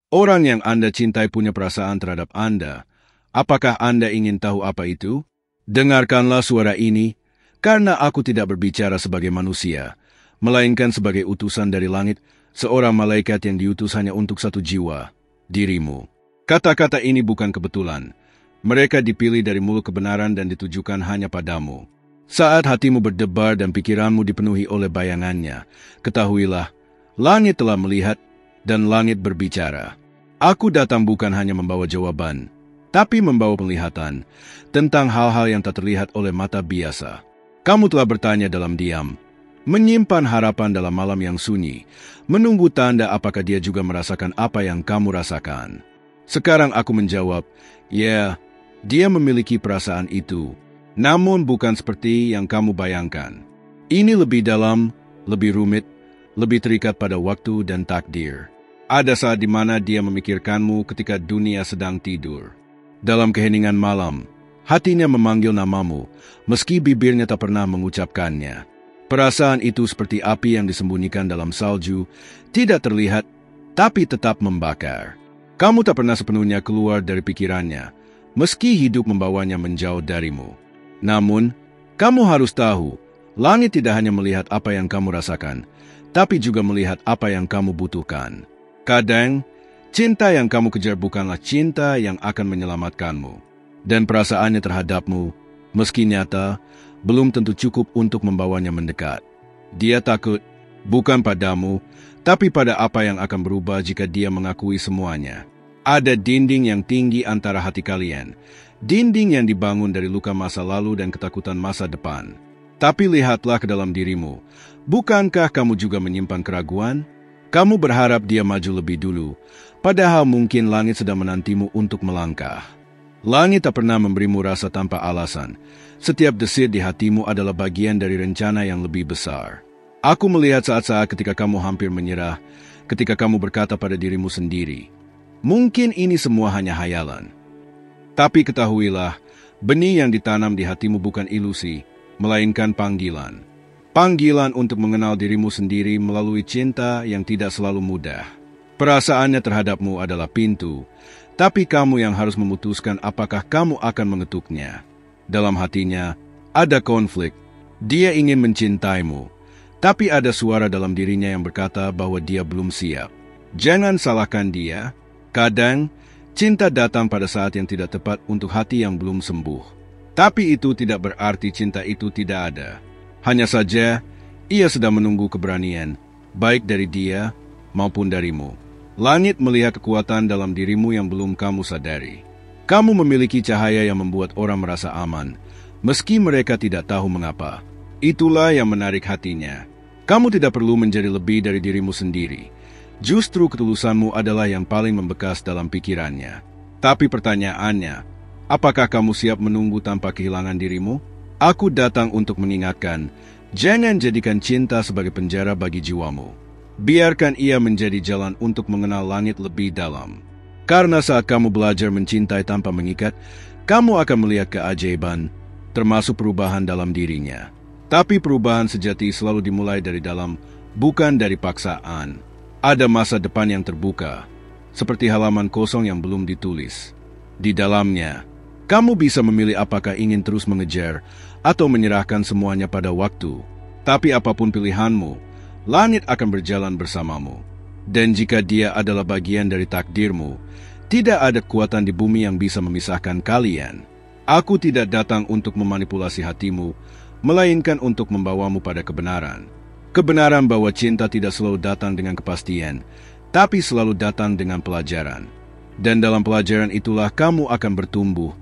Orang yang Anda cintai punya perasaan terhadap Anda. Apakah Anda ingin tahu apa itu? Dengarkanlah suara ini, karena aku tidak berbicara sebagai manusia, melainkan sebagai utusan dari langit, seorang malaikat yang diutus hanya untuk satu jiwa, dirimu. Kata-kata ini bukan kebetulan. Mereka dipilih dari mulut kebenaran dan ditujukan hanya padamu. Saat hatimu berdebar dan pikiranmu dipenuhi oleh bayangannya, ketahuilah, langit telah melihat dan langit berbicara. Aku datang bukan hanya membawa jawaban, tapi membawa penglihatan tentang hal-hal yang tak terlihat oleh mata biasa. Kamu telah bertanya dalam diam, menyimpan harapan dalam malam yang sunyi, menunggu tanda apakah dia juga merasakan apa yang kamu rasakan. Sekarang aku menjawab, ya, dia memiliki perasaan itu, namun bukan seperti yang kamu bayangkan. Ini lebih dalam, lebih rumit, lebih terikat pada waktu dan takdir. Ada saat di mana dia memikirkanmu ketika dunia sedang tidur. Dalam keheningan malam, hatinya memanggil namamu, meski bibirnya tak pernah mengucapkannya. Perasaan itu seperti api yang disembunyikan dalam salju, tidak terlihat, tapi tetap membakar. Kamu tak pernah sepenuhnya keluar dari pikirannya, meski hidup membawanya menjauh darimu. Namun, kamu harus tahu, langit tidak hanya melihat apa yang kamu rasakan, tapi juga melihat apa yang kamu butuhkan. Kadang, cinta yang kamu kejar bukanlah cinta yang akan menyelamatkanmu. Dan perasaannya terhadapmu, meski nyata, belum tentu cukup untuk membawanya mendekat. Dia takut, bukan padamu, tapi pada apa yang akan berubah jika dia mengakui semuanya. Ada dinding yang tinggi antara hati kalian, dinding yang dibangun dari luka masa lalu dan ketakutan masa depan. Tapi lihatlah ke dalam dirimu, bukankah kamu juga menyimpan keraguan? Kamu berharap dia maju lebih dulu, padahal mungkin langit sedang menantimu untuk melangkah. Langit tak pernah memberimu rasa tanpa alasan. Setiap desir di hatimu adalah bagian dari rencana yang lebih besar. Aku melihat saat-saat ketika kamu hampir menyerah, ketika kamu berkata pada dirimu sendiri, mungkin ini semua hanya hayalan. Tapi ketahuilah, benih yang ditanam di hatimu bukan ilusi, melainkan panggilan. Panggilan untuk mengenal dirimu sendiri melalui cinta yang tidak selalu mudah. Perasaannya terhadapmu adalah pintu, tapi kamu yang harus memutuskan apakah kamu akan mengetuknya. Dalam hatinya, ada konflik. Dia ingin mencintaimu, tapi ada suara dalam dirinya yang berkata bahwa dia belum siap. Jangan salahkan dia. Kadang, cinta datang pada saat yang tidak tepat untuk hati yang belum sembuh. Tapi itu tidak berarti cinta itu tidak ada. Hanya saja, ia sedang menunggu keberanian, baik dari dia maupun darimu. Langit melihat kekuatan dalam dirimu yang belum kamu sadari. Kamu memiliki cahaya yang membuat orang merasa aman, meski mereka tidak tahu mengapa. Itulah yang menarik hatinya. Kamu tidak perlu menjadi lebih dari dirimu sendiri. Justru ketulusanmu adalah yang paling membekas dalam pikirannya. Tapi pertanyaannya, apakah kamu siap menunggu tanpa kehilangan dirimu? Aku datang untuk mengingatkan, jangan jadikan cinta sebagai penjara bagi jiwamu. Biarkan ia menjadi jalan untuk mengenal langit lebih dalam. Karena saat kamu belajar mencintai tanpa mengikat, kamu akan melihat keajaiban, termasuk perubahan dalam dirinya. Tapi perubahan sejati selalu dimulai dari dalam, bukan dari paksaan. Ada masa depan yang terbuka, seperti halaman kosong yang belum ditulis. Di dalamnya, kamu bisa memilih apakah ingin terus mengejar atau menyerahkan semuanya pada waktu. Tapi apapun pilihanmu, langit akan berjalan bersamamu. Dan jika dia adalah bagian dari takdirmu, tidak ada kekuatan di bumi yang bisa memisahkan kalian. Aku tidak datang untuk memanipulasi hatimu, melainkan untuk membawamu pada kebenaran. Kebenaran bahwa cinta tidak selalu datang dengan kepastian, tapi selalu datang dengan pelajaran. Dan dalam pelajaran itulah kamu akan bertumbuh,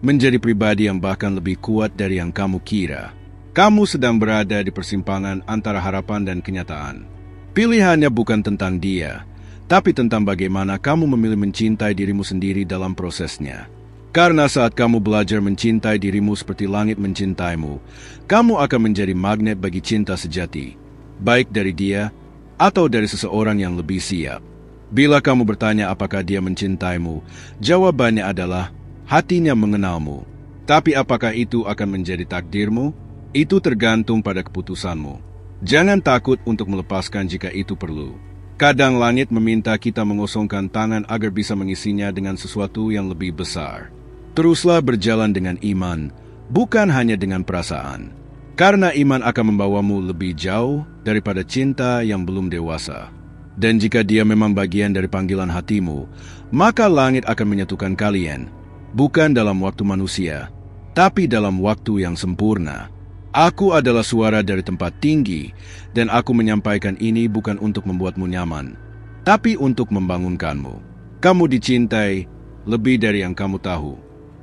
menjadi pribadi yang bahkan lebih kuat dari yang kamu kira. Kamu sedang berada di persimpangan antara harapan dan kenyataan. Pilihannya bukan tentang dia, tapi tentang bagaimana kamu memilih mencintai dirimu sendiri dalam prosesnya. Karena saat kamu belajar mencintai dirimu seperti langit mencintaimu, kamu akan menjadi magnet bagi cinta sejati, baik dari dia atau dari seseorang yang lebih siap. Bila kamu bertanya apakah dia mencintaimu, jawabannya adalah hatinya mengenalmu. Tapi apakah itu akan menjadi takdirmu? Itu tergantung pada keputusanmu. Jangan takut untuk melepaskan jika itu perlu. Kadang langit meminta kita mengosongkan tangan agar bisa mengisinya dengan sesuatu yang lebih besar. Teruslah berjalan dengan iman, bukan hanya dengan perasaan. Karena iman akan membawamu lebih jauh daripada cinta yang belum dewasa. Dan jika dia memang bagian dari panggilan hatimu, maka langit akan menyatukan kalian, bukan dalam waktu manusia, tapi dalam waktu yang sempurna. Aku adalah suara dari tempat tinggi, dan aku menyampaikan ini bukan untuk membuatmu nyaman, tapi untuk membangunkanmu. Kamu dicintai lebih dari yang kamu tahu,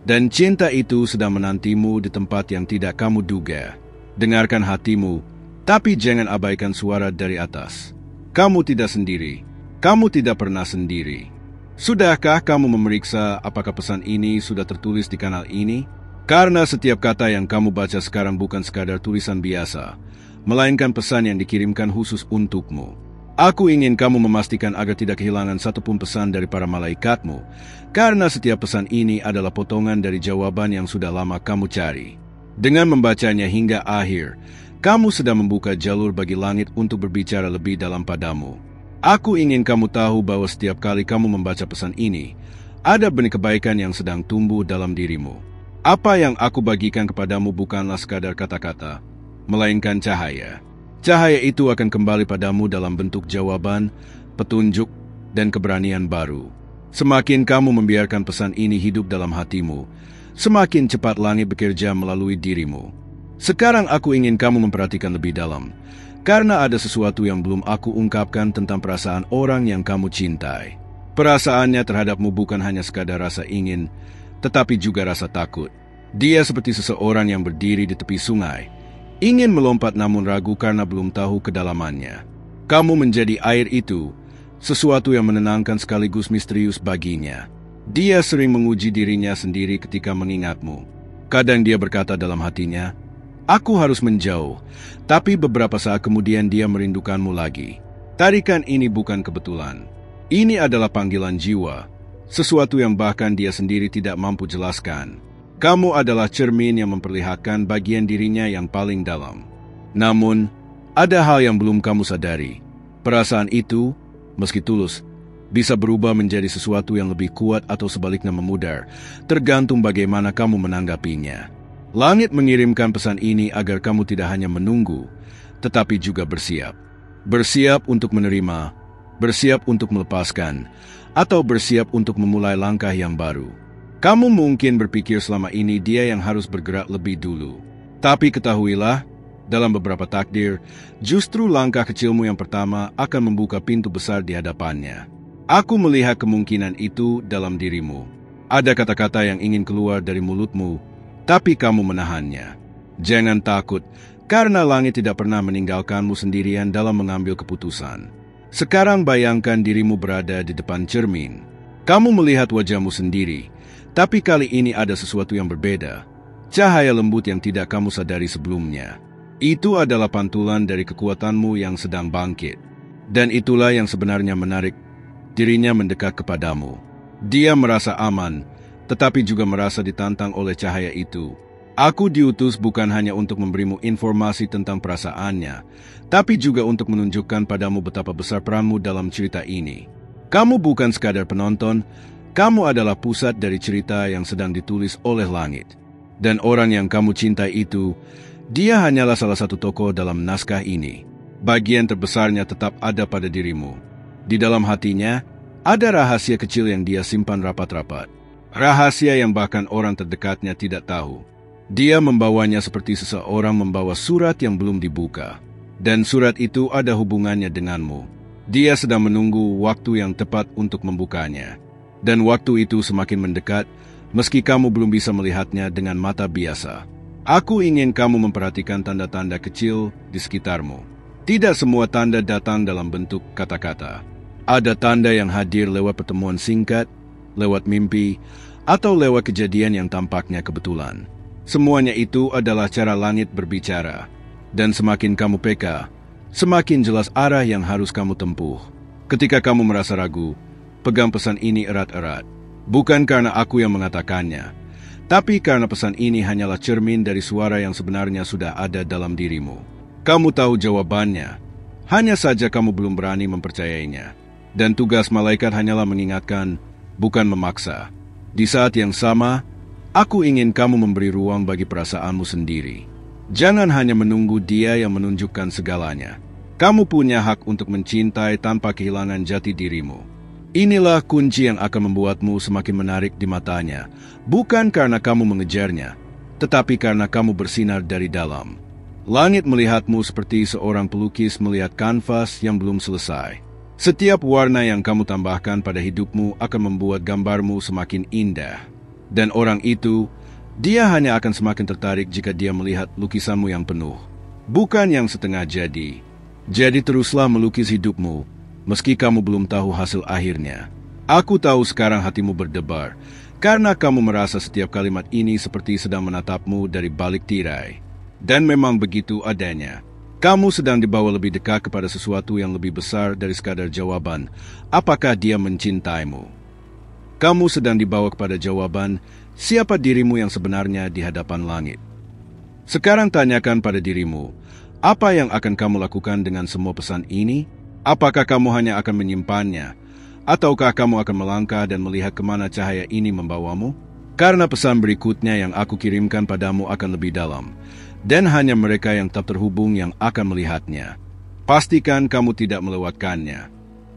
dan cinta itu sedang menantimu di tempat yang tidak kamu duga. Dengarkan hatimu, tapi jangan abaikan suara dari atas. Kamu tidak sendiri, kamu tidak pernah sendiri. Sudahkah kamu memeriksa apakah pesan ini sudah tertulis di kanal ini? Karena setiap kata yang kamu baca sekarang bukan sekadar tulisan biasa, melainkan pesan yang dikirimkan khusus untukmu. Aku ingin kamu memastikan agar tidak kehilangan satupun pesan dari para malaikatmu, karena setiap pesan ini adalah potongan dari jawaban yang sudah lama kamu cari. Dengan membacanya hingga akhir, kamu sedang membuka jalur bagi langit untuk berbicara lebih dalam padamu. Aku ingin kamu tahu bahwa setiap kali kamu membaca pesan ini, ada benih kebaikan yang sedang tumbuh dalam dirimu. Apa yang aku bagikan kepadamu bukanlah sekadar kata-kata, melainkan cahaya. Cahaya itu akan kembali padamu dalam bentuk jawaban, petunjuk, dan keberanian baru. Semakin kamu membiarkan pesan ini hidup dalam hatimu, semakin cepat langit bekerja melalui dirimu. Sekarang aku ingin kamu memperhatikan lebih dalam, karena ada sesuatu yang belum aku ungkapkan tentang perasaan orang yang kamu cintai. Perasaannya terhadapmu bukan hanya sekadar rasa ingin, tetapi juga rasa takut. Dia seperti seseorang yang berdiri di tepi sungai, ingin melompat namun ragu karena belum tahu kedalamannya. Kamu menjadi air itu, sesuatu yang menenangkan sekaligus misterius baginya. Dia sering menguji dirinya sendiri ketika mengingatmu. Kadang dia berkata dalam hatinya, "Aku harus menjauh," tapi beberapa saat kemudian dia merindukanmu lagi. Tarikan ini bukan kebetulan. Ini adalah panggilan jiwa, sesuatu yang bahkan dia sendiri tidak mampu jelaskan. Kamu adalah cermin yang memperlihatkan bagian dirinya yang paling dalam. Namun, ada hal yang belum kamu sadari. Perasaan itu, meski tulus, bisa berubah menjadi sesuatu yang lebih kuat atau sebaliknya memudar, tergantung bagaimana kamu menanggapinya. Langit mengirimkan pesan ini agar kamu tidak hanya menunggu, tetapi juga bersiap. Bersiap untuk menerima, bersiap untuk melepaskan, atau bersiap untuk memulai langkah yang baru. Kamu mungkin berpikir selama ini dia yang harus bergerak lebih dulu. Tapi ketahuilah, dalam beberapa takdir, justru langkah kecilmu yang pertama akan membuka pintu besar di hadapannya. Aku melihat kemungkinan itu dalam dirimu. Ada kata-kata yang ingin keluar dari mulutmu, tapi kamu menahannya. Jangan takut, karena langit tidak pernah meninggalkanmu sendirian dalam mengambil keputusan. Sekarang bayangkan dirimu berada di depan cermin. Kamu melihat wajahmu sendiri, tapi kali ini ada sesuatu yang berbeda. Cahaya lembut yang tidak kamu sadari sebelumnya. Itu adalah pantulan dari kekuatanmu yang sedang bangkit. Dan itulah yang sebenarnya menarik dirinya mendekat kepadamu. Dia merasa aman, tetapi juga merasa ditantang oleh cahaya itu. Aku diutus bukan hanya untuk memberimu informasi tentang perasaannya, tapi juga untuk menunjukkan padamu betapa besar peranmu dalam cerita ini. Kamu bukan sekadar penonton, kamu adalah pusat dari cerita yang sedang ditulis oleh langit. Dan orang yang kamu cintai itu, dia hanyalah salah satu tokoh dalam naskah ini. Bagian terbesarnya tetap ada pada dirimu. Di dalam hatinya, ada rahasia kecil yang dia simpan rapat-rapat. Rahasia yang bahkan orang terdekatnya tidak tahu. Dia membawanya seperti seseorang membawa surat yang belum dibuka. Dan surat itu ada hubungannya denganmu. Dia sedang menunggu waktu yang tepat untuk membukanya. Dan waktu itu semakin mendekat, meski kamu belum bisa melihatnya dengan mata biasa. Aku ingin kamu memperhatikan tanda-tanda kecil di sekitarmu. Tidak semua tanda datang dalam bentuk kata-kata. Ada tanda yang hadir lewat pertemuan singkat, lewat mimpi, atau lewat kejadian yang tampaknya kebetulan. Semuanya itu adalah cara langit berbicara. Dan semakin kamu peka, semakin jelas arah yang harus kamu tempuh. Ketika kamu merasa ragu, pegang pesan ini erat-erat. Bukan karena aku yang mengatakannya, tapi karena pesan ini hanyalah cermin dari suara yang sebenarnya sudah ada dalam dirimu. Kamu tahu jawabannya. Hanya saja kamu belum berani mempercayainya. Dan tugas malaikat hanyalah mengingatkan, bukan memaksa. Di saat yang sama, aku ingin kamu memberi ruang bagi perasaanmu sendiri. Jangan hanya menunggu dia yang menunjukkan segalanya. Kamu punya hak untuk mencintai tanpa kehilangan jati dirimu. Inilah kunci yang akan membuatmu semakin menarik di matanya, bukan karena kamu mengejarnya, tetapi karena kamu bersinar dari dalam. Langit melihatmu seperti seorang pelukis melihat kanvas yang belum selesai. Setiap warna yang kamu tambahkan pada hidupmu akan membuat gambarmu semakin indah. Dan orang itu, dia hanya akan semakin tertarik jika dia melihat lukisanmu yang penuh, bukan yang setengah jadi. Jadi teruslah melukis hidupmu, meski kamu belum tahu hasil akhirnya. Aku tahu sekarang hatimu berdebar, karena kamu merasa setiap kalimat ini seperti sedang menatapmu dari balik tirai. Dan memang begitu adanya. Kamu sedang dibawa lebih dekat kepada sesuatu yang lebih besar dari sekadar jawaban, apakah dia mencintaimu. Kamu sedang dibawa kepada jawaban, siapa dirimu yang sebenarnya di hadapan langit. Sekarang tanyakan pada dirimu, apa yang akan kamu lakukan dengan semua pesan ini? Apakah kamu hanya akan menyimpannya, ataukah kamu akan melangkah dan melihat kemana cahaya ini membawamu? Karena pesan berikutnya yang aku kirimkan padamu akan lebih dalam, dan hanya mereka yang tak terhubung yang akan melihatnya. Pastikan kamu tidak melewatkannya.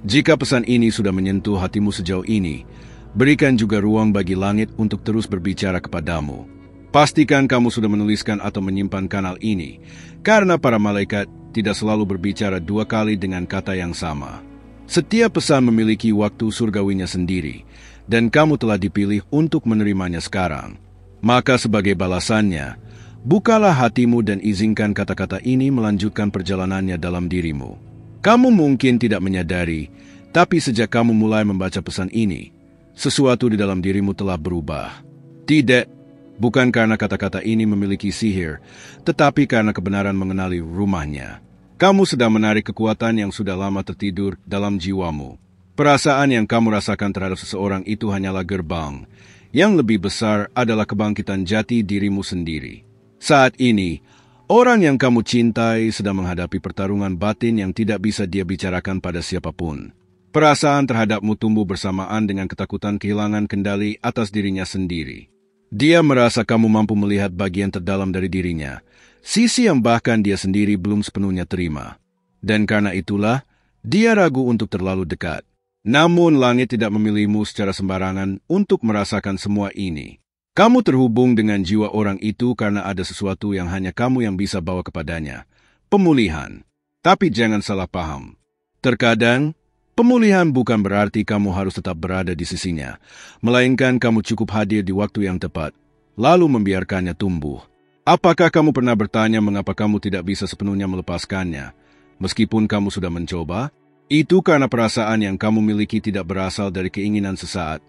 Jika pesan ini sudah menyentuh hatimu sejauh ini, berikan juga ruang bagi langit untuk terus berbicara kepadamu. Pastikan kamu sudah menuliskan atau menyimpan kanal ini, karena para malaikat tidak selalu berbicara dua kali dengan kata yang sama. Setiap pesan memiliki waktu surgawinya sendiri, dan kamu telah dipilih untuk menerimanya sekarang. Maka sebagai balasannya, bukalah hatimu dan izinkan kata-kata ini melanjutkan perjalanannya dalam dirimu. Kamu mungkin tidak menyadari, tapi sejak kamu mulai membaca pesan ini, sesuatu di dalam dirimu telah berubah. Tidak, bukan karena kata-kata ini memiliki sihir, tetapi karena kebenaran mengenali rumahnya. Kamu sedang menarik kekuatan yang sudah lama tertidur dalam jiwamu. Perasaan yang kamu rasakan terhadap seseorang itu hanyalah gerbang. Yang lebih besar adalah kebangkitan jati dirimu sendiri. Saat ini, orang yang kamu cintai sedang menghadapi pertarungan batin yang tidak bisa dia bicarakan pada siapapun. Perasaan terhadapmu tumbuh bersamaan dengan ketakutan kehilangan kendali atas dirinya sendiri. Dia merasa kamu mampu melihat bagian terdalam dari dirinya, sisi yang bahkan dia sendiri belum sepenuhnya terima. Dan karena itulah, dia ragu untuk terlalu dekat. Namun langit tidak memilihmu secara sembarangan untuk merasakan semua ini. Kamu terhubung dengan jiwa orang itu karena ada sesuatu yang hanya kamu yang bisa bawa kepadanya. Pemulihan. Tapi jangan salah paham. Terkadang, pemulihan bukan berarti kamu harus tetap berada di sisinya, melainkan kamu cukup hadir di waktu yang tepat, lalu membiarkannya tumbuh. Apakah kamu pernah bertanya mengapa kamu tidak bisa sepenuhnya melepaskannya, meskipun kamu sudah mencoba? Itu karena perasaan yang kamu miliki tidak berasal dari keinginan sesaat,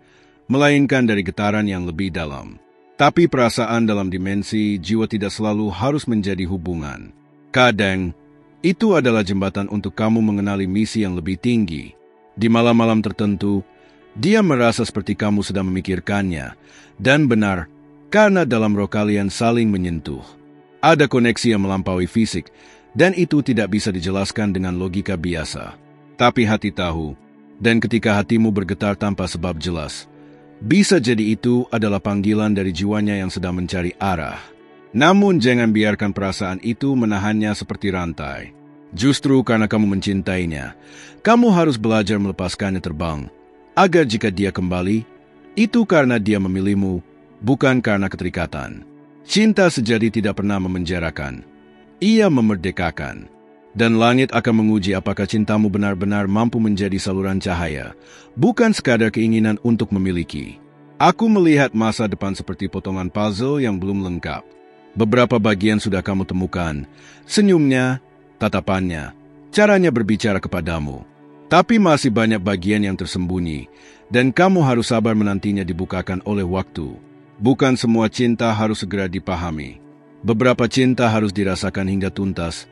melainkan dari getaran yang lebih dalam. Tapi perasaan dalam dimensi jiwa tidak selalu harus menjadi hubungan. Kadang, itu adalah jembatan untuk kamu mengenali misi yang lebih tinggi. Di malam-malam tertentu, dia merasa seperti kamu sedang memikirkannya, dan benar, karena dalam roh kalian saling menyentuh. Ada koneksi yang melampaui fisik, dan itu tidak bisa dijelaskan dengan logika biasa. Tapi hati tahu, dan ketika hatimu bergetar tanpa sebab jelas, bisa jadi itu adalah panggilan dari jiwanya yang sedang mencari arah. Namun jangan biarkan perasaan itu menahannya seperti rantai. Justru karena kamu mencintainya, kamu harus belajar melepaskannya terbang, agar jika dia kembali, itu karena dia memilihmu, bukan karena keterikatan. Cinta sejati tidak pernah memenjarakan, ia memerdekakan. Dan langit akan menguji apakah cintamu benar-benar mampu menjadi saluran cahaya, bukan sekadar keinginan untuk memiliki. Aku melihat masa depan seperti potongan puzzle yang belum lengkap. Beberapa bagian sudah kamu temukan, senyumnya, tatapannya, caranya berbicara kepadamu. Tapi masih banyak bagian yang tersembunyi, dan kamu harus sabar menantinya dibukakan oleh waktu. Bukan semua cinta harus segera dipahami. Beberapa cinta harus dirasakan hingga tuntas,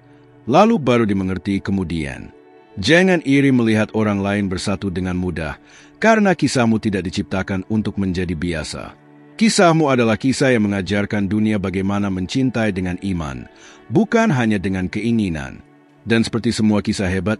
lalu baru dimengerti kemudian. Jangan iri melihat orang lain bersatu dengan mudah, karena kisahmu tidak diciptakan untuk menjadi biasa. Kisahmu adalah kisah yang mengajarkan dunia bagaimana mencintai dengan iman, bukan hanya dengan keinginan. Dan seperti semua kisah hebat,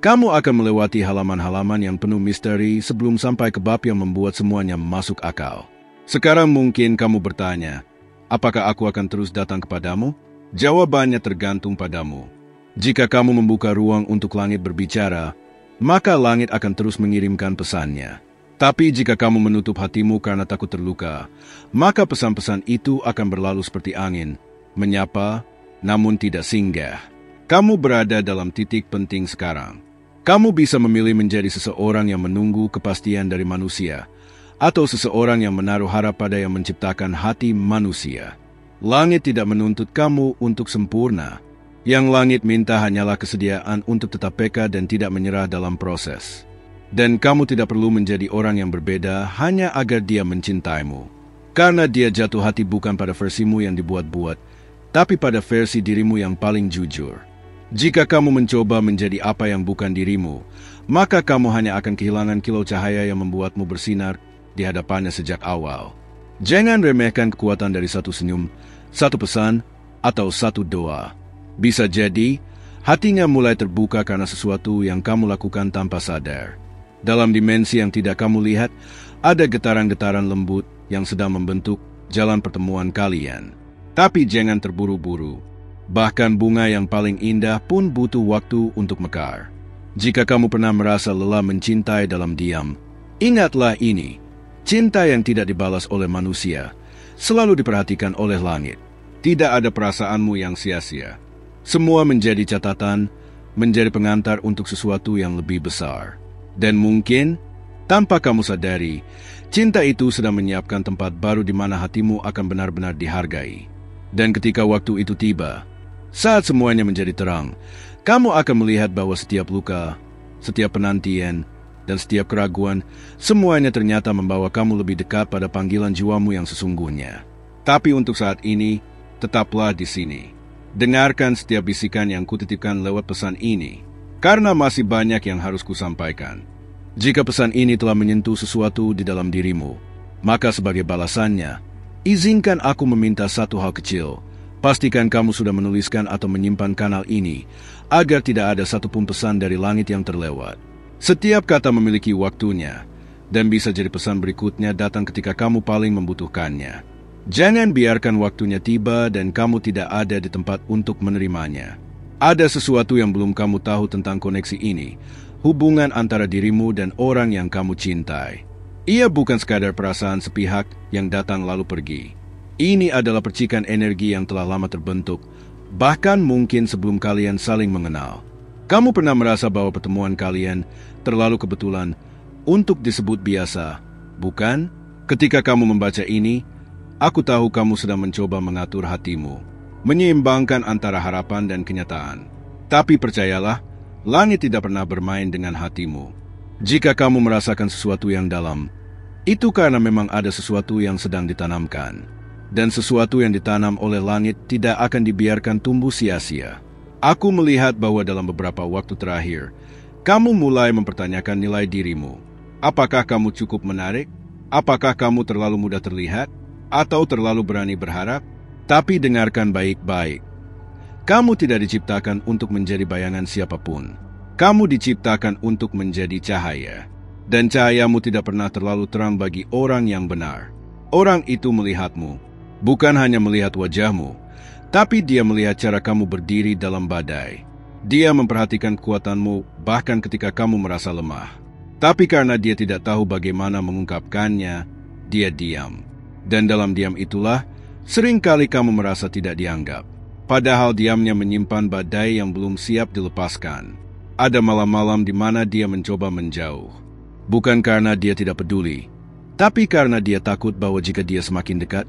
kamu akan melewati halaman-halaman yang penuh misteri sebelum sampai ke bab yang membuat semuanya masuk akal. Sekarang mungkin kamu bertanya, apakah aku akan terus datang kepadamu? Jawabannya tergantung padamu. Jika kamu membuka ruang untuk langit berbicara, maka langit akan terus mengirimkan pesannya. Tapi jika kamu menutup hatimu karena takut terluka, maka pesan-pesan itu akan berlalu seperti angin, menyapa, namun tidak singgah. Kamu berada dalam titik penting sekarang. Kamu bisa memilih menjadi seseorang yang menunggu kepastian dari manusia, atau seseorang yang menaruh harap pada yang menciptakan hati manusia. Langit tidak menuntut kamu untuk sempurna. Yang langit minta hanyalah kesediaan untuk tetap peka dan tidak menyerah dalam proses. Dan kamu tidak perlu menjadi orang yang berbeda hanya agar dia mencintaimu. Karena dia jatuh hati bukan pada versimu yang dibuat-buat, tapi pada versi dirimu yang paling jujur. Jika kamu mencoba menjadi apa yang bukan dirimu, maka kamu hanya akan kehilangan kilau cahaya yang membuatmu bersinar di hadapannya sejak awal. Jangan remehkan kekuatan dari satu senyum, satu pesan, atau satu doa. Bisa jadi, hatinya mulai terbuka karena sesuatu yang kamu lakukan tanpa sadar. Dalam dimensi yang tidak kamu lihat, ada getaran-getaran lembut yang sedang membentuk jalan pertemuan kalian. Tapi jangan terburu-buru. Bahkan bunga yang paling indah pun butuh waktu untuk mekar. Jika kamu pernah merasa lelah mencintai dalam diam, ingatlah ini. Cinta yang tidak dibalas oleh manusia selalu diperhatikan oleh langit. Tidak ada perasaanmu yang sia-sia. Semua menjadi catatan, menjadi pengantar untuk sesuatu yang lebih besar. Dan mungkin, tanpa kamu sadari, cinta itu sedang menyiapkan tempat baru di mana hatimu akan benar-benar dihargai. Dan ketika waktu itu tiba, saat semuanya menjadi terang, kamu akan melihat bahwa setiap luka, setiap penantian, dan setiap keraguan, semuanya ternyata membawa kamu lebih dekat pada panggilan jiwamu yang sesungguhnya. Tapi untuk saat ini, tetaplah di sini. Dengarkan setiap bisikan yang kutitipkan lewat pesan ini, karena masih banyak yang harus kusampaikan. Jika pesan ini telah menyentuh sesuatu di dalam dirimu, maka sebagai balasannya, izinkan aku meminta satu hal kecil. Pastikan kamu sudah menuliskan atau menyimpan kanal ini, agar tidak ada satupun pesan dari langit yang terlewat. Setiap kata memiliki waktunya, dan bisa jadi pesan berikutnya datang ketika kamu paling membutuhkannya. Jangan biarkan waktunya tiba dan kamu tidak ada di tempat untuk menerimanya. Ada sesuatu yang belum kamu tahu tentang koneksi ini, hubungan antara dirimu dan orang yang kamu cintai. Ia bukan sekadar perasaan sepihak yang datang lalu pergi. Ini adalah percikan energi yang telah lama terbentuk, bahkan mungkin sebelum kalian saling mengenal. Kamu pernah merasa bahwa pertemuan kalian terlalu kebetulan untuk disebut biasa, bukan? Ketika kamu membaca ini, aku tahu kamu sedang mencoba mengatur hatimu, menyeimbangkan antara harapan dan kenyataan. Tapi percayalah, langit tidak pernah bermain dengan hatimu. Jika kamu merasakan sesuatu yang dalam, itu karena memang ada sesuatu yang sedang ditanamkan. Dan sesuatu yang ditanam oleh langit tidak akan dibiarkan tumbuh sia-sia. Aku melihat bahwa dalam beberapa waktu terakhir, kamu mulai mempertanyakan nilai dirimu. Apakah kamu cukup menarik? Apakah kamu terlalu mudah terlihat? Atau terlalu berani berharap? Tapi dengarkan baik-baik. Kamu tidak diciptakan untuk menjadi bayangan siapapun. Kamu diciptakan untuk menjadi cahaya. Dan cahayamu tidak pernah terlalu terang bagi orang yang benar. Orang itu melihatmu. Bukan hanya melihat wajahmu, tapi dia melihat cara kamu berdiri dalam badai. Dia memperhatikan kekuatanmu bahkan ketika kamu merasa lemah. Tapi karena dia tidak tahu bagaimana mengungkapkannya, dia diam. Dan dalam diam itulah, seringkali kamu merasa tidak dianggap. Padahal diamnya menyimpan badai yang belum siap dilepaskan. Ada malam-malam di mana dia mencoba menjauh. Bukan karena dia tidak peduli, tapi karena dia takut bahwa jika dia semakin dekat,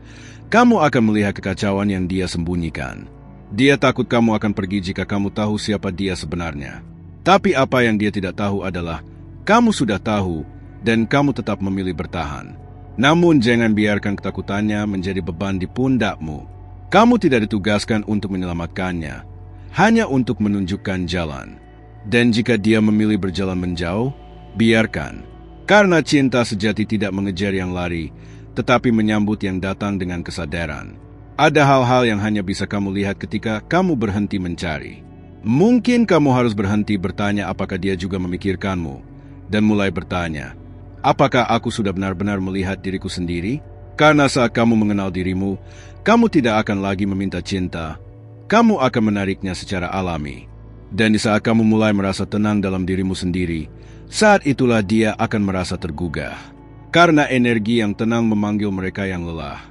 kamu akan melihat kekacauan yang dia sembunyikan. Dia takut kamu akan pergi jika kamu tahu siapa dia sebenarnya. Tapi apa yang dia tidak tahu adalah, kamu sudah tahu, dan kamu tetap memilih bertahan. Namun jangan biarkan ketakutannya menjadi beban di pundakmu. Kamu tidak ditugaskan untuk menyelamatkannya, hanya untuk menunjukkan jalan. Dan jika dia memilih berjalan menjauh, biarkan. Karena cinta sejati tidak mengejar yang lari, tetapi menyambut yang datang dengan kesadaran. Ada hal-hal yang hanya bisa kamu lihat ketika kamu berhenti mencari. Mungkin kamu harus berhenti bertanya apakah dia juga memikirkanmu, dan mulai bertanya, apakah aku sudah benar-benar melihat diriku sendiri? Karena saat kamu mengenal dirimu, kamu tidak akan lagi meminta cinta. Kamu akan menariknya secara alami. Dan di saat kamu mulai merasa tenang dalam dirimu sendiri, saat itulah dia akan merasa tergugah. Karena energi yang tenang memanggil mereka yang lelah.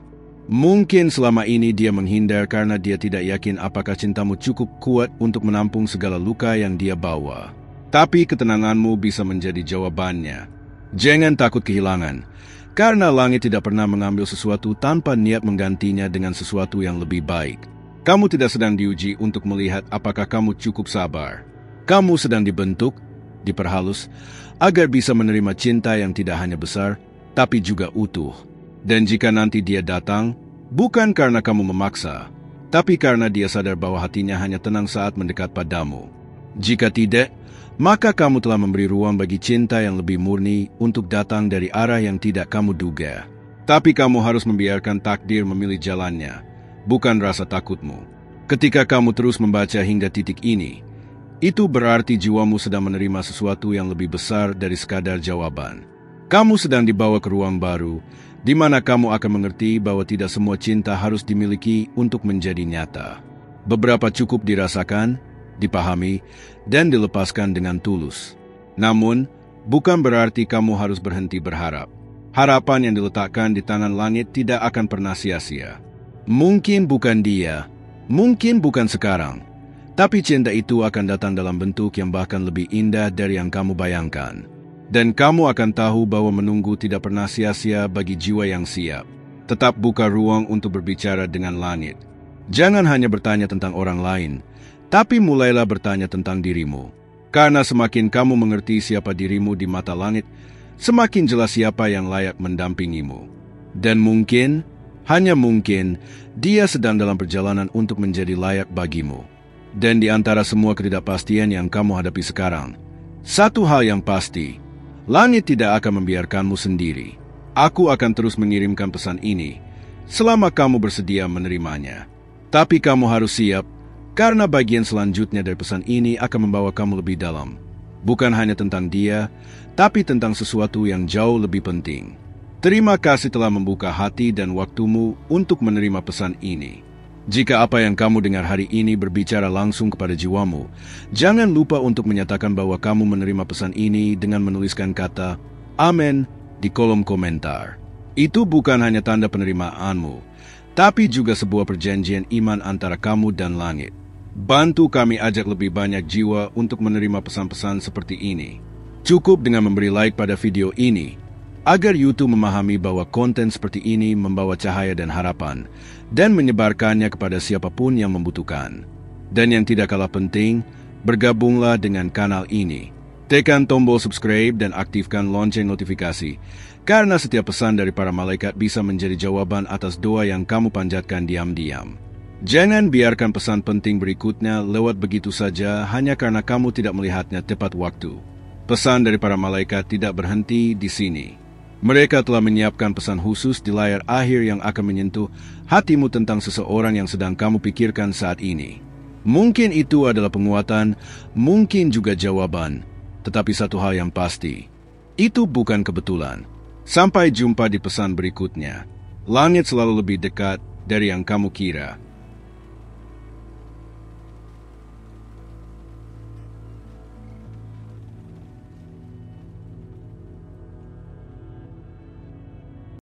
Mungkin selama ini dia menghindar karena dia tidak yakin apakah cintamu cukup kuat untuk menampung segala luka yang dia bawa. Tapi ketenanganmu bisa menjadi jawabannya. Jangan takut kehilangan, karena langit tidak pernah mengambil sesuatu tanpa niat menggantinya dengan sesuatu yang lebih baik. Kamu tidak sedang diuji untuk melihat apakah kamu cukup sabar. Kamu sedang dibentuk, diperhalus, agar bisa menerima cinta yang tidak hanya besar, tapi juga utuh. Dan jika nanti dia datang, bukan karena kamu memaksa, tapi karena dia sadar bahwa hatinya hanya tenang saat mendekat padamu. Jika tidak, maka kamu telah memberi ruang bagi cinta yang lebih murni untuk datang dari arah yang tidak kamu duga. Tapi kamu harus membiarkan takdir memilih jalannya, bukan rasa takutmu. Ketika kamu terus membaca hingga titik ini, itu berarti jiwamu sedang menerima sesuatu yang lebih besar dari sekadar jawaban. Kamu sedang dibawa ke ruang baru, di mana kamu akan mengerti bahwa tidak semua cinta harus dimiliki untuk menjadi nyata. Beberapa cukup dirasakan, dipahami, dan dilepaskan dengan tulus. Namun, bukan berarti kamu harus berhenti berharap. Harapan yang diletakkan di tangan langit tidak akan pernah sia-sia. Mungkin bukan dia, mungkin bukan sekarang, tapi cinta itu akan datang dalam bentuk yang bahkan lebih indah dari yang kamu bayangkan. Dan kamu akan tahu bahwa menunggu tidak pernah sia-sia bagi jiwa yang siap. Tetap buka ruang untuk berbicara dengan langit. Jangan hanya bertanya tentang orang lain, tapi mulailah bertanya tentang dirimu. Karena semakin kamu mengerti siapa dirimu di mata langit, semakin jelas siapa yang layak mendampingimu. Dan mungkin, hanya mungkin, dia sedang dalam perjalanan untuk menjadi layak bagimu. Dan di antara semua ketidakpastian yang kamu hadapi sekarang, satu hal yang pasti, langit tidak akan membiarkanmu sendiri. Aku akan terus mengirimkan pesan ini, selama kamu bersedia menerimanya. Tapi kamu harus siap, karena bagian selanjutnya dari pesan ini akan membawa kamu lebih dalam. Bukan hanya tentang dia, tapi tentang sesuatu yang jauh lebih penting. Terima kasih telah membuka hati dan waktumu untuk menerima pesan ini. Jika apa yang kamu dengar hari ini berbicara langsung kepada jiwamu, jangan lupa untuk menyatakan bahwa kamu menerima pesan ini dengan menuliskan kata "Amin" di kolom komentar. Itu bukan hanya tanda penerimaanmu, tapi juga sebuah perjanjian iman antara kamu dan langit. Bantu kami ajak lebih banyak jiwa untuk menerima pesan-pesan seperti ini. Cukup dengan memberi like pada video ini, agar YouTube memahami bahwa konten seperti ini membawa cahaya dan harapan, dan menyebarkannya kepada siapapun yang membutuhkan. Dan yang tidak kalah penting, bergabunglah dengan kanal ini. Tekan tombol subscribe dan aktifkan lonceng notifikasi, karena setiap pesan dari para malaikat bisa menjadi jawaban atas doa yang kamu panjatkan diam-diam. Jangan biarkan pesan penting berikutnya lewat begitu saja hanya karena kamu tidak melihatnya tepat waktu. Pesan dari para malaikat tidak berhenti di sini. Mereka telah menyiapkan pesan khusus di layar akhir yang akan menyentuh hatimu tentang seseorang yang sedang kamu pikirkan saat ini. Mungkin itu adalah penguatan, mungkin juga jawaban. Tetapi satu hal yang pasti, itu bukan kebetulan. Sampai jumpa di pesan berikutnya. Langit selalu lebih dekat dari yang kamu kira.